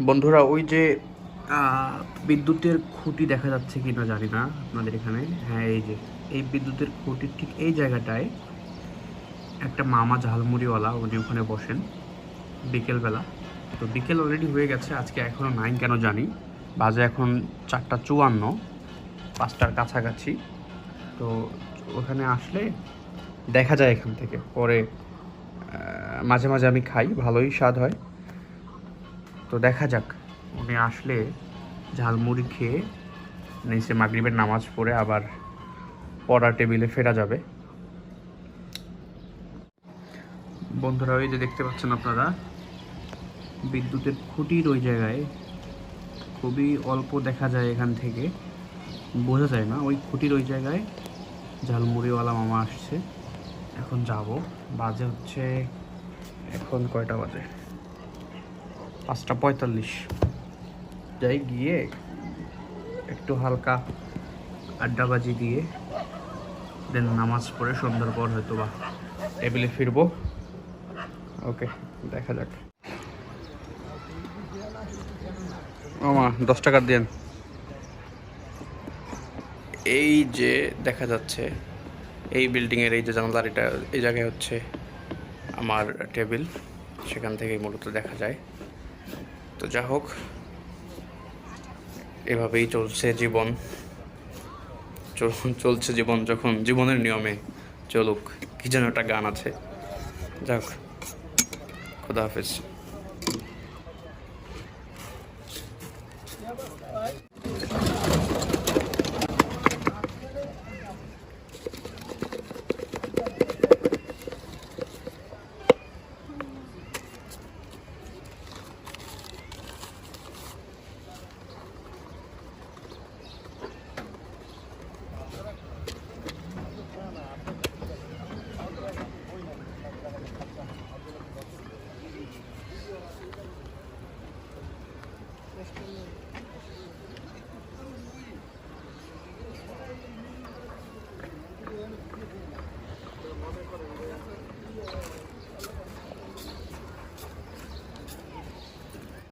বন্ধুরা, ওই যে বিদ্যুতের খুঁটি দেখা যাচ্ছে কি না জানি না আপনাদের এখানে। হ্যাঁ, এই যে এই বিদ্যুতের খুঁটির ঠিক এই জায়গাটায় একটা মামা ঝালমুড়িওয়ালা উনি ওখানে বসেন বিকেলবেলা। তো বিকেল অলরেডি হয়ে গেছে, আজকে এখনও নাই কেন জানি। বাজে এখন 4:54, 5টার কাছাকাছি। তো ওখানে আসলে দেখা যায় এখান থেকে। পরে মাঝে মাঝে আমি খাই, ভালোই স্বাদ হয়। তো দেখা যাক, উনি আসলে ঝালমুড়ি খেয়ে নিচে মাগরিবের নামাজ পড়ে আবার পড়ার টেবিলে ফেরা যাবে। বন্ধুরা, ওই যে দেখতে পাচ্ছেন আপনারা, বিদ্যুতের খুঁটির ওই জায়গায় খুবই অল্প দেখা যায়, এখান থেকে বোঝা যায় না। ওই খুঁটির ওই জায়গায় ঝালমুড়িওয়ালা মামা আসছে। এখন যাব, বাজে হচ্ছে এখন কয়টা বাজে, 5:45। যাই, গিয়ে একটু হালকা আড্ডাবাজি দিয়ে দেন নামাজ পড়ে সন্ধ্যার পর হয়তো বা টেবিলে ফিরবো। ওকে, দেখা যাক। মামা 10 টাকা দেন। এই যে দেখা যাচ্ছে এই বিল্ডিংয়ের এই যে জানালার এটা, এই জায়গায় হচ্ছে আমার টেবিল, সেখান থেকেই মূলত দেখা যায়। তো যা হোক, এভাবেই চলছে জীবন। চলছে জীবন, যখন জীবনের নিয়মে চলুক, কি যেন একটা গান আছে। যাক, খুদা হাফেজ।